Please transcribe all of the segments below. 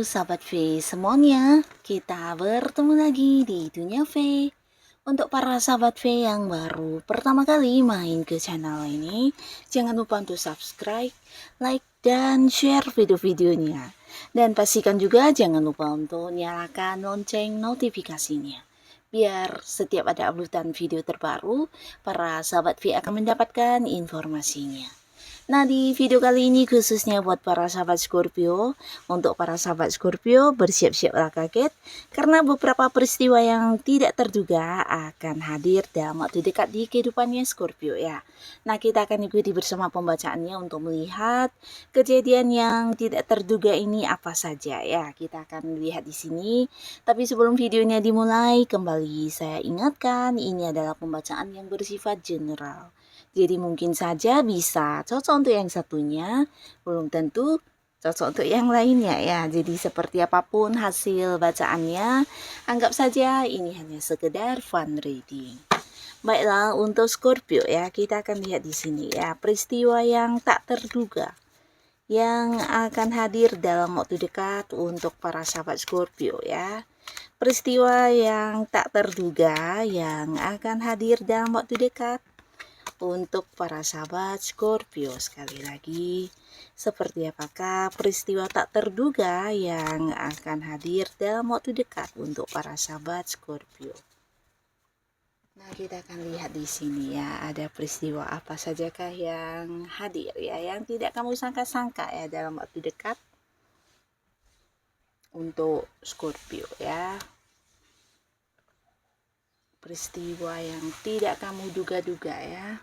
Sahabat V semuanya, kita bertemu lagi di Dunia V. Untuk para sahabat V yang baru pertama kali main ke channel ini, jangan lupa untuk subscribe, like, dan share video-videonya. Dan pastikan juga jangan lupa untuk nyalakan lonceng notifikasinya. Biar setiap ada uploadan video terbaru, para sahabat V akan mendapatkan informasinya. Nah, di video kali ini khususnya buat para sahabat Scorpio. Untuk para sahabat Scorpio, bersiap-siaplah kaget karena beberapa peristiwa yang tidak terduga akan hadir dalam waktu dekat di kehidupannya Scorpio ya. Nah, kita akan ikuti bersama pembacaannya untuk melihat kejadian yang tidak terduga ini apa saja ya. Kita akan lihat di sini. Tapi sebelum videonya dimulai, kembali saya ingatkan ini adalah pembacaan yang bersifat general. Jadi mungkin saja bisa cocok untuk yang satunya, belum tentu cocok untuk yang lainnya ya. Jadi seperti apapun hasil bacaannya, anggap saja ini hanya sekedar fun reading. Baiklah, untuk Scorpio ya, kita akan lihat di sini ya, peristiwa yang tak terduga yang akan hadir dalam waktu dekat untuk para sahabat Scorpio ya. Peristiwa yang tak terduga yang akan hadir dalam waktu dekat untuk para sahabat Scorpio. Sekali lagi, seperti apakah peristiwa tak terduga yang akan hadir dalam waktu dekat untuk para sahabat Scorpio? Nah, kita akan lihat di sini ya, ada peristiwa apa sajakah yang hadir ya, yang tidak kamu sangka-sangka ya dalam waktu dekat untuk Scorpio ya. Peristiwa yang tidak kamu duga-duga ya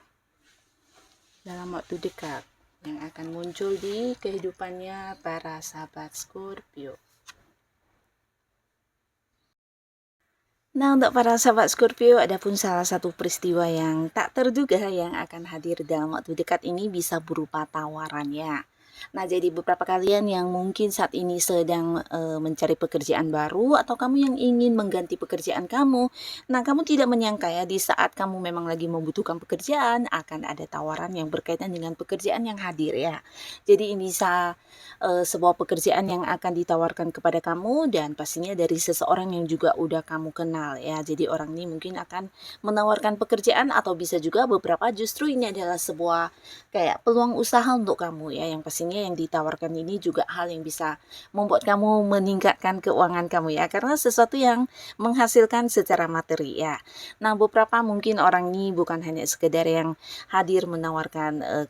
dalam waktu dekat yang akan muncul di kehidupannya para sahabat Scorpio. Nah, untuk para sahabat Scorpio, adapun salah satu peristiwa yang tak terduga yang akan hadir dalam waktu dekat ini bisa berupa tawaran ya. Nah, jadi beberapa kalian yang mungkin saat ini sedang mencari pekerjaan baru atau kamu yang ingin mengganti pekerjaan kamu. Nah, kamu tidak menyangka ya di saat kamu memang lagi membutuhkan pekerjaan akan ada tawaran yang berkaitan dengan pekerjaan yang hadir ya. Jadi ini bisa sebuah pekerjaan yang akan ditawarkan kepada kamu dan pastinya dari seseorang yang juga udah kamu kenal ya. Jadi orang ini mungkin akan menawarkan pekerjaan atau bisa juga beberapa justru ini adalah sebuah kayak peluang usaha untuk kamu ya, yang pastinya yang ditawarkan ini juga hal yang bisa membuat kamu meningkatkan keuangan kamu ya, karena sesuatu yang menghasilkan secara materi ya. Nah, beberapa mungkin orang ini bukan hanya sekedar yang hadir menawarkan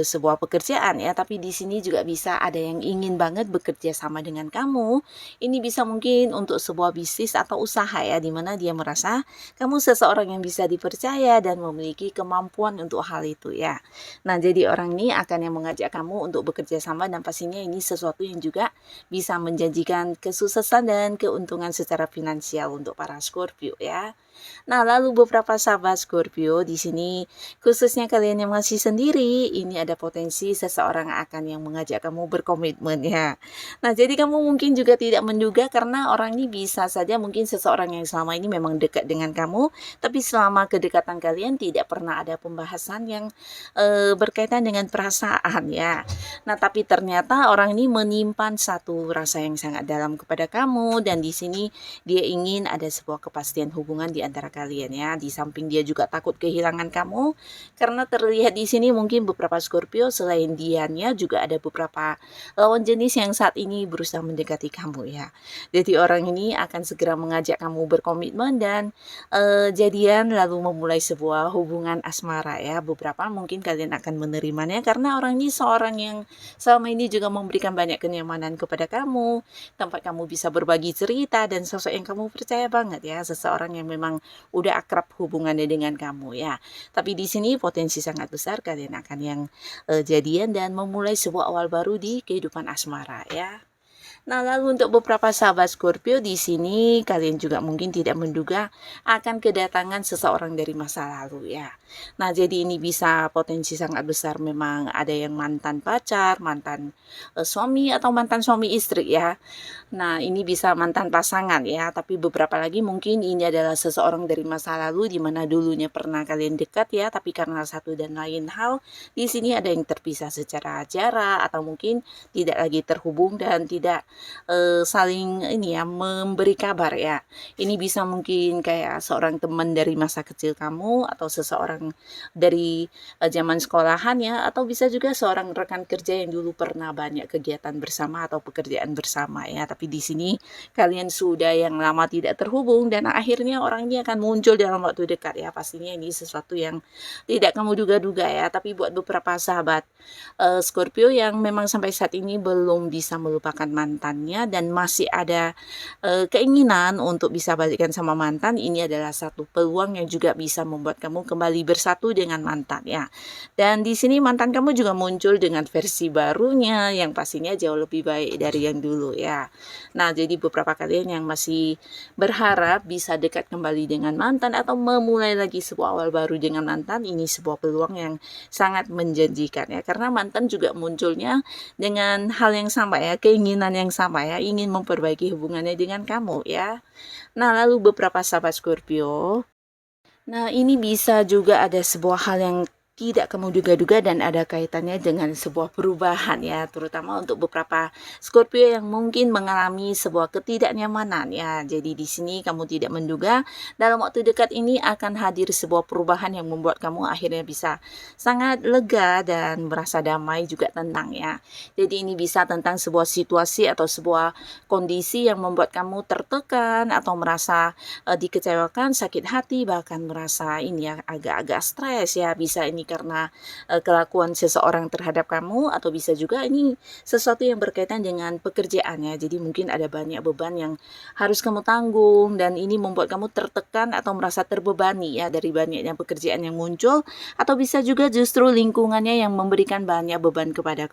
sebuah pekerjaan ya, tapi di sini juga bisa ada yang ingin banget bekerja sama dengan kamu. Ini bisa mungkin untuk sebuah bisnis atau usaha ya, dimana dia merasa kamu seseorang yang bisa dipercaya dan memiliki kemampuan untuk hal itu ya. Nah, jadi orang ini akan yang mengajak kamu untuk bekerja sama dan pastinya ini sesuatu yang juga bisa menjanjikan kesuksesan dan keuntungan secara finansial untuk para Scorpio ya. Nah, lalu beberapa sahabat Scorpio di sini, khususnya kalian yang masih sendiri, ini ada potensi seseorang akan yang mengajak kamu berkomitmen ya. Nah, jadi kamu mungkin juga tidak menduga karena orang ini bisa saja mungkin seseorang yang selama ini memang dekat dengan kamu, tapi selama kedekatan kalian tidak pernah ada pembahasan yang berkaitan dengan perasaan ya. Nah, tapi ternyata orang ini menyimpan satu rasa yang sangat dalam kepada kamu dan di sini dia ingin ada sebuah kepastian hubungan di antara kalian ya. Di samping dia juga takut kehilangan kamu karena terlihat di sini mungkin beberapa Scorpio selain dianya juga ada beberapa lawan jenis yang saat ini berusaha mendekati kamu ya. Jadi orang ini akan segera mengajak kamu berkomitmen dan jadian lalu memulai sebuah hubungan asmara ya. Beberapa mungkin kalian akan menerimanya karena orang ini seorang yang selama ini juga memberikan banyak kenyamanan kepada kamu, tempat kamu bisa berbagi cerita dan sosok yang kamu percaya banget ya, seseorang yang memang udah akrab hubungannya dengan kamu ya. Tapi di sini potensi sangat besar kalian akan yang jadian dan memulai sebuah awal baru di kehidupan asmara ya. Nah, lalu untuk beberapa sahabat Scorpio di sini kalian juga mungkin tidak menduga akan kedatangan seseorang dari masa lalu ya. Nah, jadi ini bisa potensi sangat besar memang ada yang mantan pacar, mantan suami atau mantan suami istri ya. Nah, ini bisa mantan pasangan ya, tapi beberapa lagi mungkin ini adalah seseorang dari masa lalu di mana dulunya pernah kalian dekat ya, tapi karena satu dan lain hal di sini ada yang terpisah secara jarak atau mungkin tidak lagi terhubung dan tidak saling ini ya, memberi kabar ya. Ini bisa mungkin kayak seorang teman dari masa kecil kamu atau seseorang dari zaman sekolahan ya, atau bisa juga seorang rekan kerja yang dulu pernah banyak kegiatan bersama atau pekerjaan bersama ya. Tapi di sini kalian sudah yang lama tidak terhubung dan akhirnya orang ini akan muncul dalam waktu dekat ya. Pastinya ini sesuatu yang tidak kamu duga-duga ya. Tapi buat beberapa sahabat Scorpio yang memang sampai saat ini belum bisa melupakan mantannya dan masih ada keinginan untuk bisa balikan sama mantan, ini adalah satu peluang yang juga bisa membuat kamu kembali bersatu dengan mantan ya. Dan di sini mantan kamu juga muncul dengan versi barunya yang pastinya jauh lebih baik dari yang dulu ya. Nah, jadi beberapa kalian yang masih berharap bisa dekat kembali dengan mantan atau memulai lagi sebuah awal baru dengan mantan, ini sebuah peluang yang sangat menjanjikan ya. Karena mantan juga munculnya dengan hal yang sama ya, keinginan yang sama ya, ingin memperbaiki hubungannya dengan kamu ya. Nah, lalu beberapa sahabat Scorpio, nah, ini bisa juga ada sebuah hal yang tidak kamu duga-duga dan ada kaitannya dengan sebuah perubahan ya, terutama untuk beberapa Scorpio yang mungkin mengalami sebuah ketidaknyamanan ya. Jadi di sini kamu tidak menduga dalam waktu dekat ini akan hadir sebuah perubahan yang membuat kamu akhirnya bisa sangat lega dan merasa damai juga tenang ya. Jadi ini bisa tentang sebuah situasi atau sebuah kondisi yang membuat kamu tertekan atau merasa dikecewakan, sakit hati, bahkan merasa ini ya agak-agak stres ya. Bisa ini karena kelakuan seseorang terhadap kamu atau bisa juga ini sesuatu yang berkaitan dengan pekerjaannya. Jadi mungkin ada banyak beban yang harus kamu tanggung dan ini membuat kamu tertekan atau merasa terbebani ya dari banyaknya pekerjaan yang muncul, atau bisa juga justru lingkungannya yang memberikan banyak beban kepada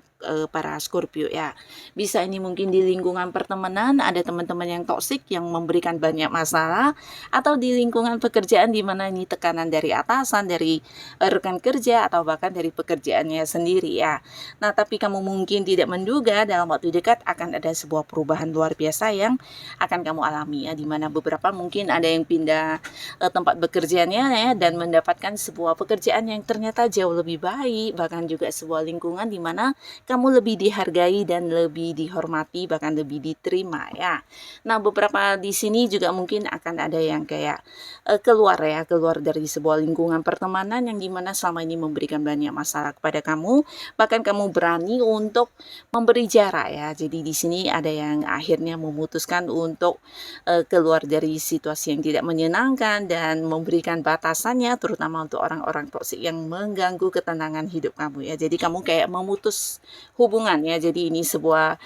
para Scorpio ya. Bisa ini mungkin di lingkungan pertemanan ada teman-teman yang toksik yang memberikan banyak masalah, atau di lingkungan pekerjaan di mana ini tekanan dari atasan, dari rekan kerja atau bahkan dari pekerjaannya sendiri ya. Nah, tapi kamu mungkin tidak menduga dalam waktu dekat akan ada sebuah perubahan luar biasa yang akan kamu alami ya, di mana beberapa mungkin ada yang pindah tempat bekerjanya ya dan mendapatkan sebuah pekerjaan yang ternyata jauh lebih baik, bahkan juga sebuah lingkungan di mana kamu lebih dihargai dan lebih dihormati, bahkan lebih diterima ya. Nah, beberapa di sini juga mungkin akan ada yang kayak keluar ya, keluar dari sebuah lingkungan pertemanan yang dimana selama ini memberikan banyak masalah kepada kamu, bahkan kamu berani untuk memberi jarak ya. Jadi di sini ada yang akhirnya memutuskan untuk keluar dari situasi yang tidak menyenangkan dan memberikan batasannya, terutama untuk orang-orang toksik yang mengganggu ketenangan hidup kamu ya. Jadi kamu kayak memutus hubungan ya. Jadi ini sebuah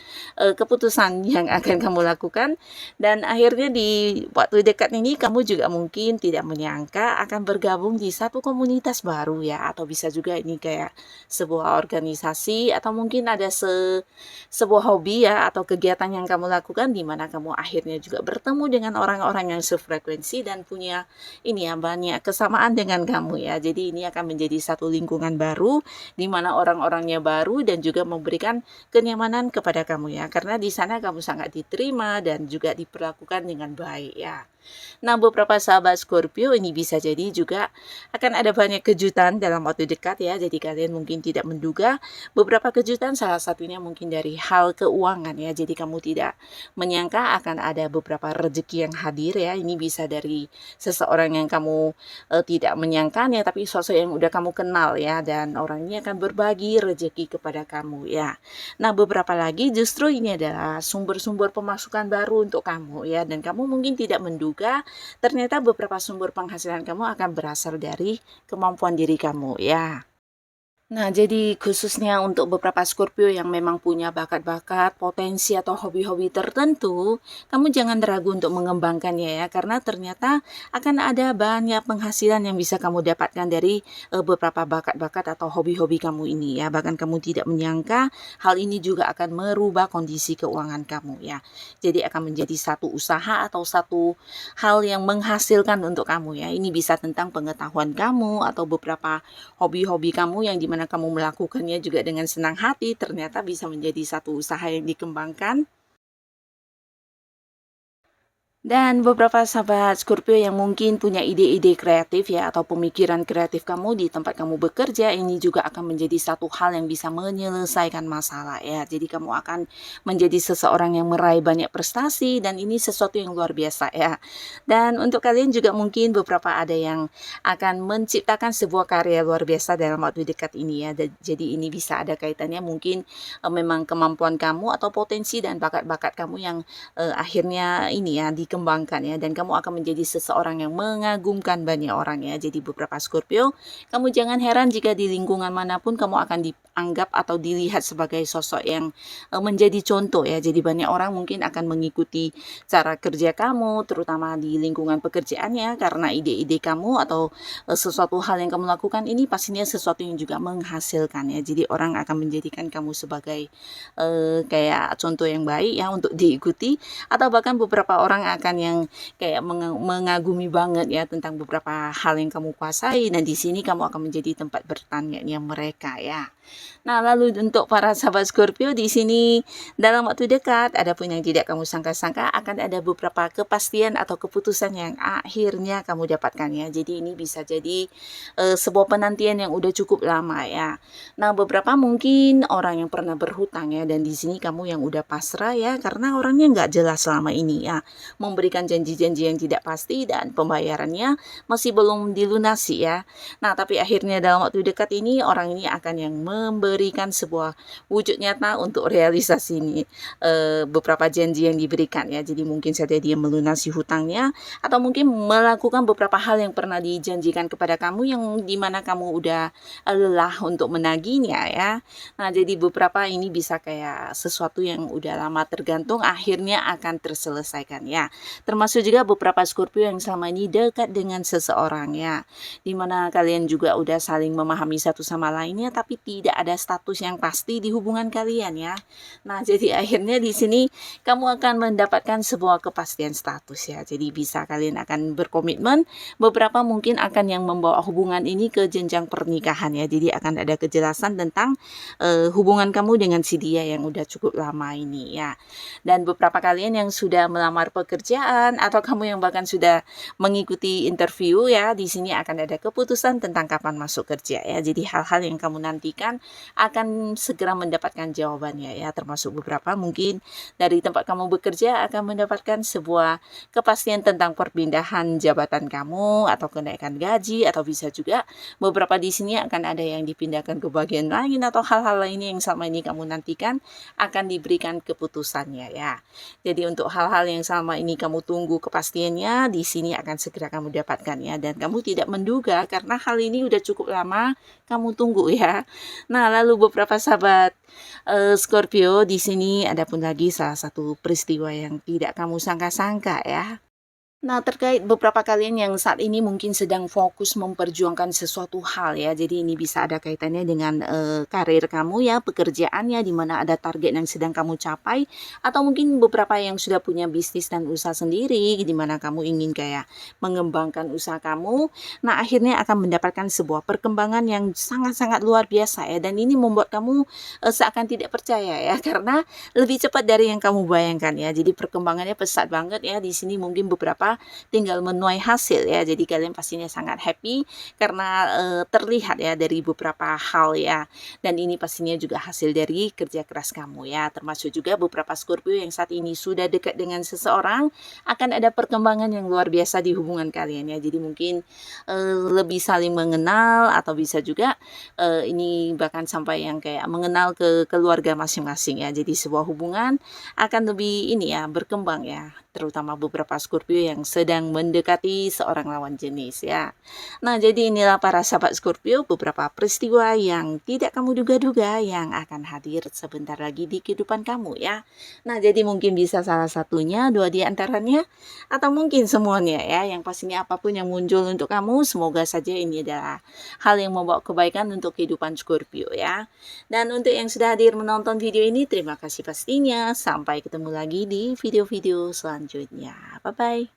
keputusan yang akan kamu lakukan, dan akhirnya di waktu dekat ini kamu juga mungkin tidak menyangka akan bergabung di satu komunitas baru ya, atau bisa juga ini kayak sebuah organisasi atau mungkin ada sebuah hobi ya atau kegiatan yang kamu lakukan di mana kamu akhirnya juga bertemu dengan orang-orang yang sefrekuensi dan punya ini ya banyak kesamaan dengan kamu ya. Jadi ini akan menjadi satu lingkungan baru di mana orang-orangnya baru dan juga memberikan kenyamanan kepada kamu ya, karena di sana kamu sangat diterima dan juga diperlakukan dengan baik ya. Nah, beberapa sahabat Scorpio ini bisa jadi juga akan ada banyak kejutan dalam waktu dekat ya. Jadi kalian mungkin tidak menduga beberapa kejutan, salah satunya mungkin dari hal keuangan ya. Jadi kamu tidak menyangka akan ada beberapa rezeki yang hadir ya. Ini bisa dari seseorang yang kamu tidak menyangkanya, tapi sosok yang udah kamu kenal ya, dan orang ini akan berbagi rezeki kepada kamu ya. Nah, beberapa lagi justru ini adalah sumber-sumber pemasukan baru untuk kamu ya, dan kamu mungkin tidak menduga ternyata beberapa sumber penghasilan kamu akan berasal dari kemampuan diri kamu ya. Nah, jadi khususnya untuk beberapa Scorpio yang memang punya bakat-bakat, potensi atau hobi-hobi tertentu, kamu jangan ragu untuk mengembangkannya ya, karena ternyata akan ada banyak penghasilan yang bisa kamu dapatkan dari beberapa bakat-bakat atau hobi-hobi kamu ini ya. Bahkan kamu tidak menyangka hal ini juga akan merubah kondisi keuangan kamu ya. Jadi akan menjadi satu usaha atau satu hal yang menghasilkan untuk kamu ya. Ini bisa tentang pengetahuan kamu atau beberapa hobi-hobi kamu yang dimana kamu melakukannya juga dengan senang hati, ternyata bisa menjadi satu usaha yang dikembangkan. Dan beberapa sahabat Scorpio yang mungkin punya ide-ide kreatif ya atau pemikiran kreatif kamu di tempat kamu bekerja ini juga akan menjadi satu hal yang bisa menyelesaikan masalah ya. Jadi kamu akan menjadi seseorang yang meraih banyak prestasi dan ini sesuatu yang luar biasa ya. Dan untuk kalian juga mungkin beberapa ada yang akan menciptakan sebuah karya luar biasa dalam waktu dekat ini ya. Jadi ini bisa ada kaitannya mungkin memang kemampuan kamu atau potensi dan bakat-bakat kamu yang akhirnya ini ya dikembangkan ya dan kamu akan menjadi seseorang yang mengagumkan banyak orang ya. Jadi beberapa Scorpio, kamu jangan heran jika di lingkungan manapun kamu akan dianggap atau dilihat sebagai sosok yang menjadi contoh ya. Jadi banyak orang mungkin akan mengikuti cara kerja kamu terutama di lingkungan pekerjaannya karena ide-ide kamu atau sesuatu hal yang kamu lakukan ini pastinya sesuatu yang juga menghasilkan ya. Jadi orang akan menjadikan kamu sebagai kayak contoh yang baik ya untuk diikuti atau bahkan beberapa orang akan yang kayak mengagumi banget ya tentang beberapa hal yang kamu kuasai dan di sini kamu akan menjadi tempat bertanya mereka ya. Nah, lalu untuk para sahabat Scorpio di sini dalam waktu dekat ada pun yang tidak kamu sangka-sangka akan ada beberapa kepastian atau keputusan yang akhirnya kamu dapatkan ya. Jadi ini bisa jadi sebuah penantian yang udah cukup lama ya. Nah, beberapa mungkin orang yang pernah berhutang ya dan di sini kamu yang udah pasrah ya karena orangnya nggak jelas selama ini ya. Memberikan janji-janji yang tidak pasti dan pembayarannya masih belum dilunasi ya. Nah, tapi akhirnya dalam waktu dekat ini orang ini akan yang memberikan sebuah wujud nyata untuk realisasi ini beberapa janji yang diberikan ya. Jadi mungkin saja dia melunasi hutangnya atau mungkin melakukan beberapa hal yang pernah dijanjikan kepada kamu yang dimana kamu udah lelah untuk menagihnya ya. Nah, jadi beberapa ini bisa kayak sesuatu yang udah lama tergantung akhirnya akan terselesaikan ya. Termasuk juga beberapa Scorpio yang selama ini dekat dengan seseorang ya. Dimana kalian juga udah saling memahami satu sama lainnya tapi tidak ada status yang pasti di hubungan kalian ya. Nah, jadi akhirnya di sini kamu akan mendapatkan sebuah kepastian status ya. Jadi bisa kalian akan berkomitmen, beberapa mungkin akan yang membawa hubungan ini ke jenjang pernikahan ya. Jadi akan ada kejelasan tentang hubungan kamu dengan si dia yang udah cukup lama ini ya. Dan beberapa kalian yang sudah melamar pekerjaan atau kamu yang bahkan sudah mengikuti interview ya, di sini akan ada keputusan tentang kapan masuk kerja ya. Jadi hal-hal yang kamu nantikan akan segera mendapatkan jawabannya ya, termasuk beberapa mungkin dari tempat kamu bekerja akan mendapatkan sebuah kepastian tentang perpindahan jabatan kamu atau kenaikan gaji atau bisa juga beberapa di sini akan ada yang dipindahkan ke bagian lain atau hal-hal lainnya yang selama ini kamu nantikan akan diberikan keputusannya ya. Jadi untuk hal-hal yang selama ini kamu tunggu kepastiannya di sini akan segera kamu dapatkan ya dan kamu tidak menduga karena hal ini udah cukup lama kamu tunggu ya. Nah, lalu beberapa sahabat Scorpio di sini ada pun lagi salah satu peristiwa yang tidak kamu sangka-sangka ya. Nah, terkait beberapa kalian yang saat ini mungkin sedang fokus memperjuangkan sesuatu hal ya. Jadi ini bisa ada kaitannya dengan karir kamu ya, pekerjaannya di mana ada target yang sedang kamu capai atau mungkin beberapa yang sudah punya bisnis dan usaha sendiri di mana kamu ingin kayak mengembangkan usaha kamu. Nah, akhirnya akan mendapatkan sebuah perkembangan yang sangat-sangat luar biasa ya dan ini membuat kamu seakan tidak percaya ya karena lebih cepat dari yang kamu bayangkan ya. Jadi perkembangannya pesat banget ya. Di sini mungkin beberapa tinggal menuai hasil ya. Jadi kalian pastinya sangat happy karena terlihat ya dari beberapa hal ya. Dan ini pastinya juga hasil dari kerja keras kamu ya. Termasuk juga beberapa Scorpio yang saat ini sudah dekat dengan seseorang akan ada perkembangan yang luar biasa di hubungan kalian ya. Jadi mungkin lebih saling mengenal atau bisa juga ini bahkan sampai yang kayak mengenal ke keluarga masing-masing ya. Jadi sebuah hubungan akan lebih ini ya berkembang ya, terutama beberapa Scorpio yang sedang mendekati seorang lawan jenis ya. Nah, jadi inilah para sahabat Scorpio beberapa peristiwa yang tidak kamu duga-duga yang akan hadir sebentar lagi di kehidupan kamu ya. Nah, jadi mungkin bisa salah satunya, dua di antaranya, atau mungkin semuanya ya. Yang pastinya apapun yang muncul untuk kamu, semoga saja ini adalah hal yang membawa kebaikan untuk kehidupan Scorpio ya. Dan untuk yang sudah hadir menonton video ini, terima kasih pastinya. Sampai ketemu lagi di video-video selanjutnya. Bye-bye.